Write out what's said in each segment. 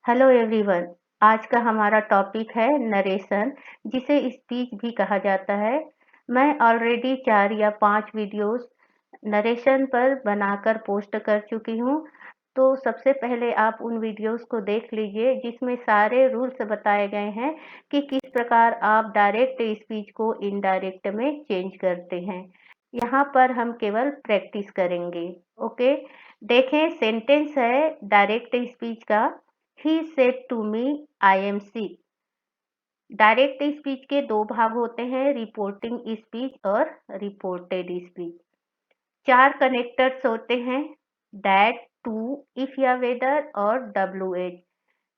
Hello everyone. आज का हमारा टॉपिक है नरेशन, जिसे स्पीच भी कहा जाता है। मैं ऑलरेडी 4 या 5 वीडियोस नरेशन पर बनाकर पोस्ट कर चुकी हूँ। तो सबसे पहले आप उन वीडियोस को देख लीजिए जिसमें सारे रूल्स बताए गए हैं कि किस प्रकार आप डायरेक्ट स्पीच को इनडायरेक्ट में चेंज करते हैं। यहाँ पर हम केवल प्रैक्टिस करेंगे। ओके, देखें सेंटेंस है डायरेक्ट स्पीच का। He said to me, I am sick। Direct speech के दो भाग होते हैं, रिपोर्टिंग स्पीच और रिपोर्टेड स्पीच। 4 कनेक्टर्स होते हैं, दैट, टू, इफ या वेदर और WH।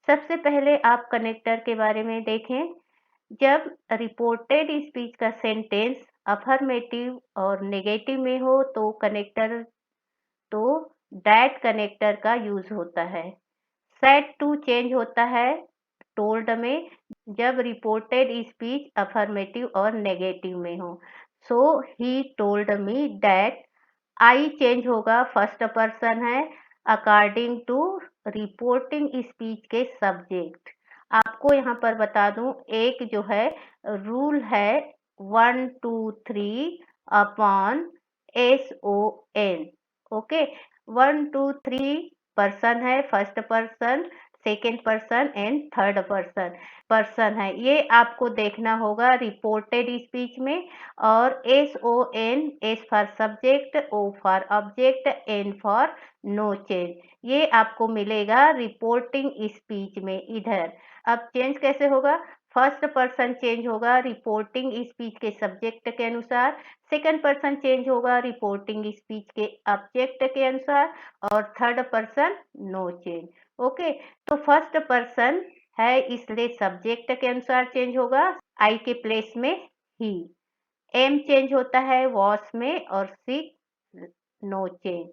सबसे पहले आप कनेक्टर के बारे में देखें। जब रिपोर्टेड स्पीच का सेंटेंस अफर्मेटिव और नेगेटिव में हो तो दैट कनेक्टर का यूज होता है। सेड टू चेंज होता है टोल्ड में, जब रिपोर्टेड स्पीच अफर्मेटिव और नेगेटिव में हो। So he told me that. I change होगा, फर्स्ट पर्सन है, अकॉर्डिंग टू रिपोर्टिंग स्पीच के सब्जेक्ट। आपको यहाँ पर बता दूं, एक जो है रूल है 1 2 3 अपॉन SON। ओके, 1 2 3 पर्सन है, first person, second person and third person है, ये आपको देखना होगा रिपोर्टेड स्पीच में। और SON, S for subject, O for object, N for no change, ये आपको मिलेगा रिपोर्टिंग स्पीच में इधर। अब चेंज कैसे होगा? फर्स्ट पर्सन चेंज होगा रिपोर्टिंग स्पीच के सब्जेक्ट के अनुसार, सेकंड पर्सन चेंज होगा रिपोर्टिंग स्पीच के ऑब्जेक्ट के अनुसार, और third person no change. Okay, तो फर्स्ट पर्सन है इसलिए सब्जेक्ट के अनुसार चेंज होगा, आई के प्लेस में ही। एम चेंज होता है वॉस में, और सिक नो चेंज।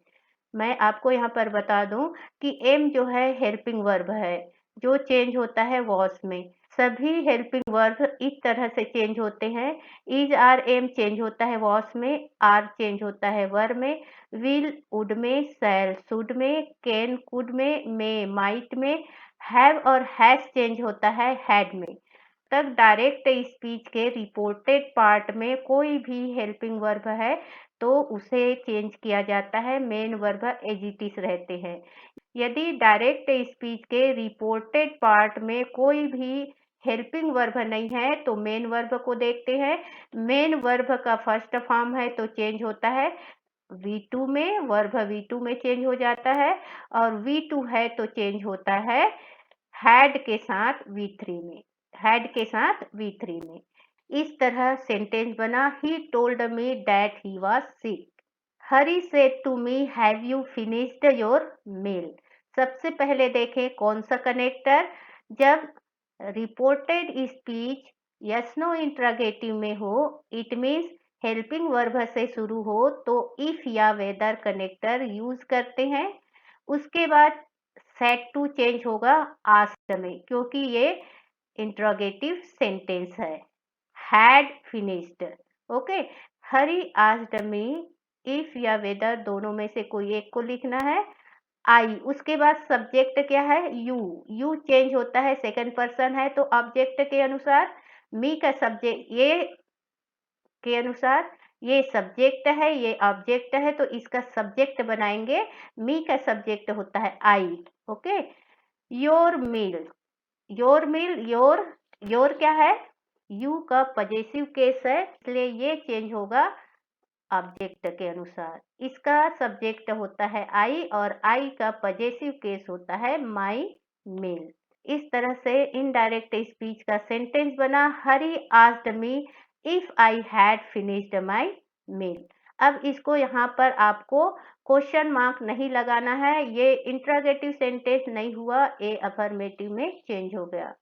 मैं आपको यहाँ पर बता दूं कि एम जो है हेल्पिंग वर्ब है, जो चेंज होता है वॉस में। सभी हेल्पिंग वर्ब इस तरह से चेंज होते हैं। इज आर एम चेंज होता है वॉस में, आर चेंज होता है वर में, विल वुड में, शैल शुड में, कैन कुड में, मे माइट में, हैव और हैज चेंज होता है हैड में। तक डायरेक्ट स्पीच के रिपोर्टेड पार्ट में कोई भी हेल्पिंग वर्ब है तो उसे चेंज किया जाता है, main verb as it is रहते हैं। यदि डायरेक्ट स्पीच के रिपोर्टेड पार्ट में कोई भी हेल्पिंग वर्ब नहीं है तो मेन वर्ब को देखते हैं। मेन वर्ब का फर्स्ट फॉर्म है तो चेंज होता है V2 में, वर्ब V2 में चेंज हो जाता है, और V2 है तो चेंज होता है हैड के साथ V3 में। इस तरह सेंटेंस बना, he told me that he was sick. Hari said to me, have you finished your meal. सबसे पहले देखें कौन सा कनेक्टर। जब reported speech yes no interrogative में हो, इट मीन्स हेल्पिंग वर्ब से शुरू हो, तो इफ या वेदर कनेक्टर यूज करते हैं। उसके बाद सेड टू चेंज होगा आस्क्ड में, क्योंकि ये इंट्रोगेटिव सेंटेंस है। Had finished. Okay, Hari asked me, if या वेदर दोनों में से कोई एक को लिखना है। आई, उसके बाद सब्जेक्ट क्या है? यू चेंज होता है, सेकंड पर्सन है तो ऑब्जेक्ट के अनुसार। मी का सब्जेक्ट ये के अनुसार, ये सब्जेक्ट है, ये ऑब्जेक्ट है, तो इसका सब्जेक्ट बनाएंगे। मी का सब्जेक्ट होता है आई। ओके, योर मील, योर क्या है? यू का पजेसिव केस है, इसलिए ये चेंज होगा ऑब्जेक्ट के अनुसार। इसका सब्जेक्ट होता है आई और आई का पजेसिव केस होता है माई मील। इस तरह से इनडायरेक्ट स्पीच का सेंटेंस बना, Hari asked me if I had finished my meal. अब इसको यहाँ पर आपको क्वेश्चन मार्क नहीं लगाना है, ये इंट्रोगेटिव सेंटेंस नहीं हुआ, ए अफर्मेटिव में चेंज हो गया।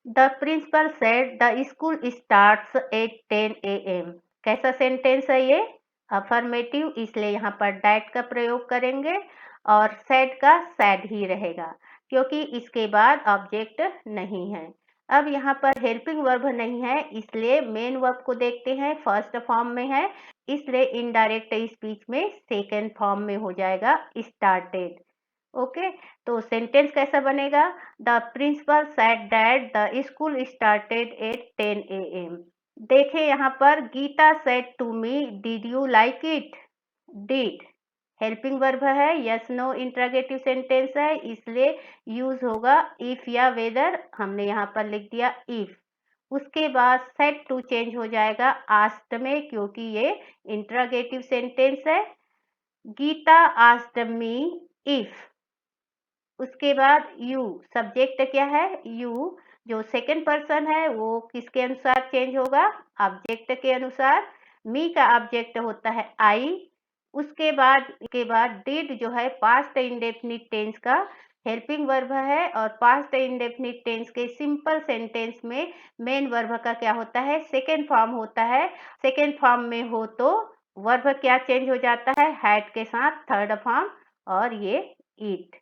The principal said the school starts at 10 AM। कैसा सेंटेंस है ये? अफर्मेटिव, इसलिए यहाँ पर दैट का प्रयोग करेंगे, और सेड का सैड ही रहेगा क्योंकि इसके बाद ऑब्जेक्ट नहीं है। अब यहाँ पर हेल्पिंग वर्ब नहीं है, इसलिए मेन वर्ब को देखते हैं, फर्स्ट फॉर्म में है, इसलिए इनडायरेक्ट स्पीच में सेकेंड फॉर्म में हो जाएगा स्टार्टेड। ओके, तो सेंटेंस कैसा बनेगा? The principal said that the school started at 10 AM। देखें यहाँ पर, Geeta said to me did you like it. Did helping verb है, यस नो इंट्रोगेटिव सेंटेंस है, इसलिए यूज होगा इफ या वेदर, हमने यहाँ पर लिख दिया इफ। उसके बाद सेड टू चेंज हो जाएगा आस्क्ड में, क्योंकि ये इंट्रोगेटिव सेंटेंस है। Geeta asked me if. उसके बाद यू, सब्जेक्ट क्या है? यू, जो सेकंड पर्सन है वो किसके अनुसार चेंज होगा? ऑब्जेक्ट के अनुसार। मी का ऑब्जेक्ट होता है आई। उसके बाद डिड जो है पास्ट इंडेफिनिट टेंस का हेल्पिंग वर्ब है, और पास्ट इंडेफिनिट टेंस के सिंपल सेंटेंस में मेन वर्ब का क्या होता है? सेकेंड फॉर्म होता है। सेकेंड फॉर्म में हो तो वर्ब क्या चेंज हो जाता है? हैड के साथ थर्ड फॉर्म, और ये it.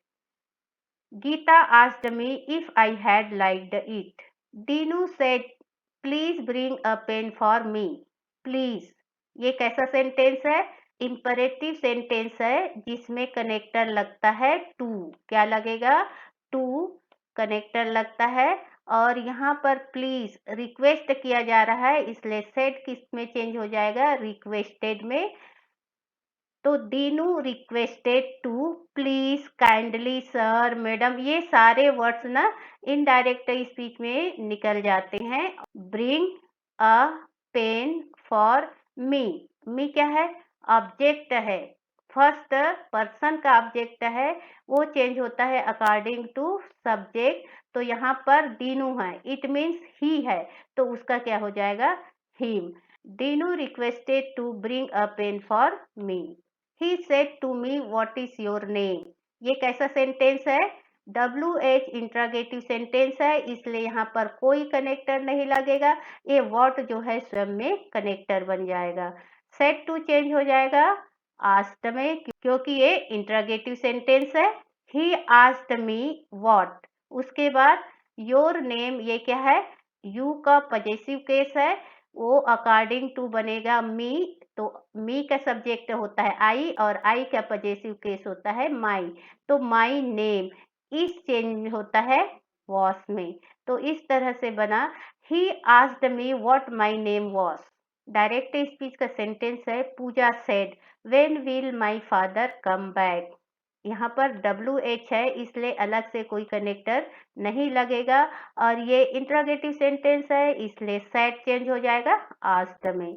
Geeta asked me if I had liked it. Dinu said, please bring a pen for me. Please, ये कैसा सेंटेंस है? इंपरेटिव सेंटेंस है, जिसमें कनेक्टर लगता है टू। क्या लगेगा? टू कनेक्टर लगता है। और यहाँ पर प्लीज रिक्वेस्ट किया जा रहा है, इसलिए सेड किस में चेंज हो जाएगा? रिक्वेस्टेड में। तो Dinu requested to please kindly sir madam, ये सारे वर्ड्स ना इनडायरेक्ट स्पीच में निकल जाते हैं। Bring a pen for me. Me क्या है? ऑब्जेक्ट है, फर्स्ट पर्सन का ऑब्जेक्ट है, वो चेंज होता है अकॉर्डिंग टू सब्जेक्ट। तो यहाँ पर दीनू है, इट मीन्स ही है, तो उसका क्या हो जाएगा? Him. Dinu requested to bring a pen for me. He said to me what is your name. ये कैसा सेंटेंस है? WH इंट्रोगेटिव सेंटेंस है, इसलिए यहाँ पर कोई कनेक्टर नहीं लगेगा, ये व्हाट जो है स्वयं में कनेक्टर बन जाएगा। सेड टू चेंज हो जाएगा आस्क्ड में, क्योंकि ये इंट्रोगेटिव सेंटेंस है। ही आस्क्ड मी व्हाट। उसके बाद योर नेम, ये क्या है? यू का पजेसिव केस है, वो अकॉर्डिंग टू बनेगा मी। तो मी का सब्जेक्ट होता है आई, और आई का पजेसिव केस होता है माई। तो माई नेम, इस चेंज होता है वॉस में। तो इस तरह से बना, he asked me what my name was. Direct speech का सेंटेंस है, Pooja said when will my father come back. यहाँ पर WH है, इसलिए अलग से कोई कनेक्टर नहीं लगेगा, और ये इंट्रोगेटिव सेंटेंस है, इसलिए सेड चेंज हो जाएगा आस्क्ड में।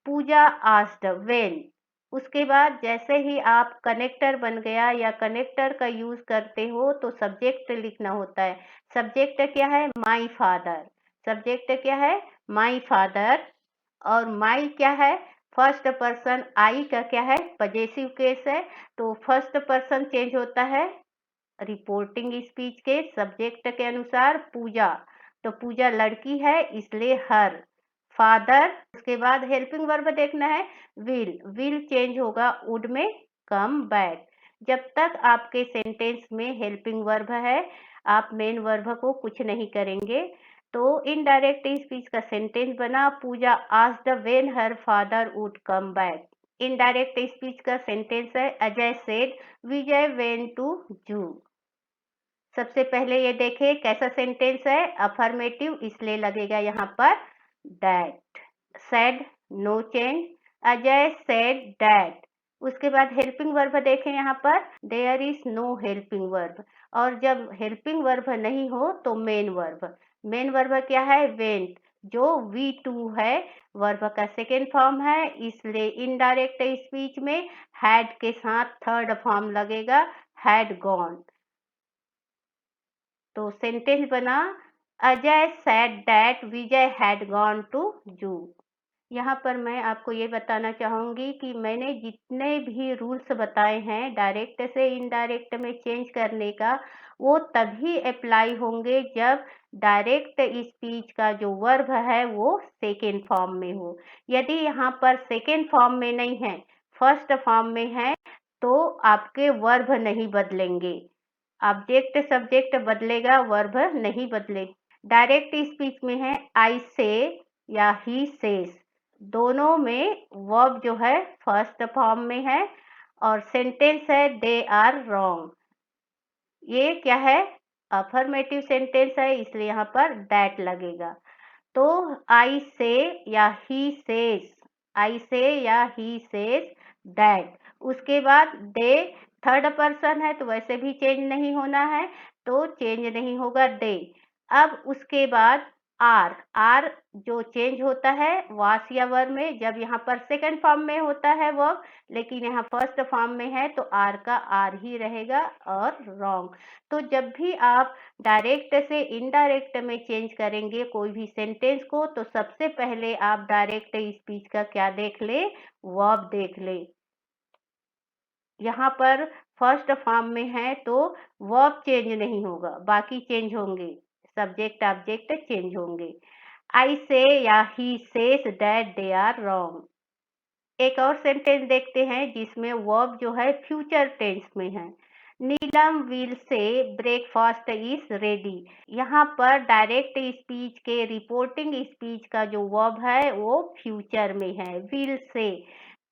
पूजा आस्क्ड व्हेन। उसके बाद जैसे ही आप कनेक्टर बन गया या कनेक्टर का यूज करते हो तो सब्जेक्ट लिखना होता है। सब्जेक्ट क्या है? My father. सब्जेक्ट क्या है? My father. और माई क्या है? First person. आई का क्या है? पजेसिव केस है, तो फर्स्ट पर्सन चेंज होता है रिपोर्टिंग स्पीच के सब्जेक्ट के अनुसार। पूजा, तो पूजा लड़की है, इसलिए हर। फादर, उसके बाद हेल्पिंग वर्ब देखना है, विल। विल चेंज होगा वुड में कम बैक। जब तक आपके सेंटेंस में हेल्पिंग वर्ब है, आप मेन वर्ब को कुछ नहीं करेंगे। तो इनडायरेक्ट स्पीच का सेंटेंस बना, Pooja asked when her father would come back. Indirect speech का सेंटेंस है, Ajay said Vijay went to zoo. सबसे पहले ये देखें कैसा सेंटेंस है, अफर्मेटिव, इसलिए लगेगा यहाँ पर that. Said no change, Ajay said that. उसके बाद हेल्पिंग वर्ब देखें यहाँ पर, there is no helping verb. और जब हेल्पिंग वर्ब नहीं हो तो मेन वर्ब। मेन वर्ब क्या है? वेंट, जो V2 है, वर्ब का सेकेंड फॉर्म है, इसलिए इनडायरेक्ट स्पीच में हैड के साथ थर्ड फॉर्म लगेगा, हैड गॉन। तो सेंटेंस बना, Ajay said that Vijay had gone to zoo. यहाँ पर मैं आपको ये बताना चाहूँगी कि मैंने जितने भी रूल्स बताए हैं डायरेक्ट से इनडायरेक्ट में चेंज करने का, वो तभी अप्लाई होंगे जब डायरेक्ट स्पीच का जो वर्ब है वो सेकेंड फॉर्म में हो। यदि यहाँ पर सेकेंड फॉर्म में नहीं है, फर्स्ट फॉर्म में है, तो आपके वर्ब नहीं बदलेंगे। ऑब्जेक्ट सब्जेक्ट बदलेगा, वर्ब नहीं बदले। डायरेक्ट स्पीच में है आई से या ही सेज, दोनों में वर्ब जो है फर्स्ट फॉर्म में है, और सेंटेंस है दे आर रॉन्ग। ये क्या है, अफर्मेटिव सेंटेंस है, इसलिए यहाँ पर दैट लगेगा। तो आई से या ही सेज, आई से या ही सेज दैट। उसके बाद दे थर्ड पर्सन है तो वैसे भी चेंज नहीं होना है, तो चेंज नहीं होगा दे। अब उसके बाद आर, आर जो चेंज होता है वास या वर्ब में, जब यहाँ पर सेकंड फॉर्म में होता है वर्ब, लेकिन यहाँ फर्स्ट फॉर्म में है तो आर का आर ही रहेगा और रॉन्ग। तो जब भी आप डायरेक्ट से इनडायरेक्ट में चेंज करेंगे कोई भी सेंटेंस को, तो सबसे पहले आप डायरेक्ट स्पीच का क्या देख ले, वर्ब देख ले। यहाँ पर फर्स्ट फॉर्म में है तो वर्ब चेंज नहीं होगा, बाकी चेंज होंगे, सब्जेक्ट ऑब्जेक्ट चेंज होंगे। आई से या he says that they are wrong. एक और सेंटेंस देखते हैं जिसमें वर्ब जो है फ्यूचर टेंस में है। Neelam will say breakfast is ready. यहाँ पर डायरेक्ट स्पीच के रिपोर्टिंग स्पीच का जो वर्ब है वो फ्यूचर में है, विल से।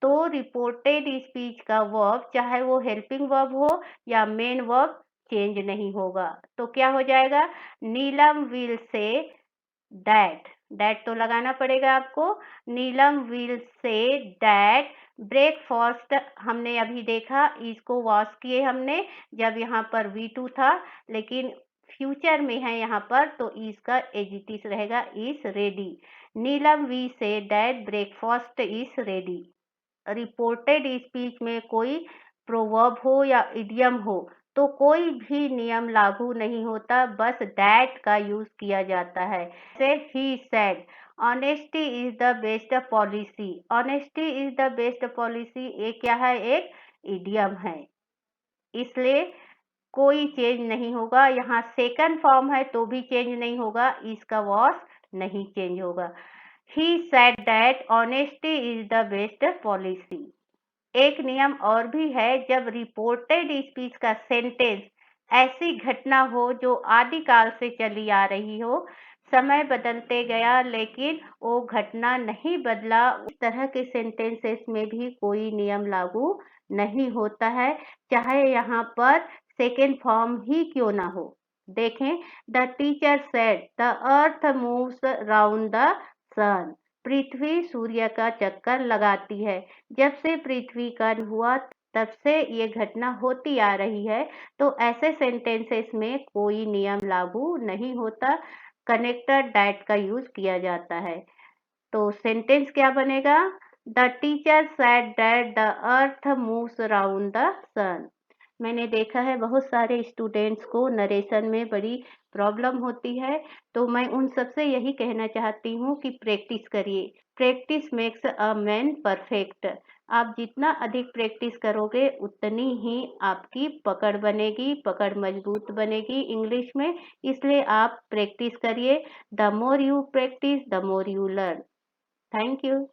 तो रिपोर्टेड स्पीच का वर्ब चाहे वो हेल्पिंग वर्ब हो या मेन वर्ब चेंज नहीं होगा। तो क्या हो जाएगा, नीलम विल से दैट, दैट तो लगाना पड़ेगा आपको। नीलम विल से दैट ब्रेकफास्ट, हमने अभी देखा इसको वॉश किए हमने जब यहाँ पर V2 था, लेकिन फ्यूचर में है यहाँ पर तो इसका एजिटिव रहेगा is ready. Neelam we say that breakfast is ready. Reported speech में कोई प्रोवर्ब हो या इडियम हो तो कोई भी नियम लागू नहीं होता, बस दैट का यूज किया जाता है। से he said honesty is the best policy, honesty is the best policy, ये क्या है, एक इडियम है, इसलिए कोई चेंज नहीं होगा। यहाँ सेकंड फॉर्म है तो भी चेंज नहीं होगा, इसका वॉस नहीं चेंज होगा। He said that honesty is the best policy. एक नियम और भी है, जब रिपोर्टेड स्पीच का सेंटेंस ऐसी घटना हो जो आदिकाल से चली आ रही हो, समय बदलते गया लेकिन वो घटना नहीं बदला, इस तरह के सेंटेंसेस में भी कोई नियम लागू नहीं होता है, चाहे यहाँ पर सेकेंड फॉर्म ही क्यों ना हो। देखें, the teacher said the earth moves round the sun. पृथ्वी सूर्य का चक्कर लगाती है। जब से पृथ्वी का हुआ तब से ये घटना होती आ रही है, तो ऐसे सेंटेंसेस में कोई नियम लागू नहीं होता, कनेक्टेड दैट का यूज किया जाता है। तो सेंटेंस क्या बनेगा, the teacher said that the earth moves around the sun. मैंने देखा है बहुत सारे स्टूडेंट्स को नरेशन में बड़ी प्रॉब्लम होती है, तो मैं उन सबसे यही कहना चाहती हूँ कि प्रैक्टिस करिए, practice makes a man perfect. आप जितना अधिक प्रैक्टिस करोगे उतनी ही आपकी पकड़ बनेगी, पकड़ मजबूत बनेगी इंग्लिश में, इसलिए आप प्रैक्टिस करिए। The more you practice the more you learn. Thank you.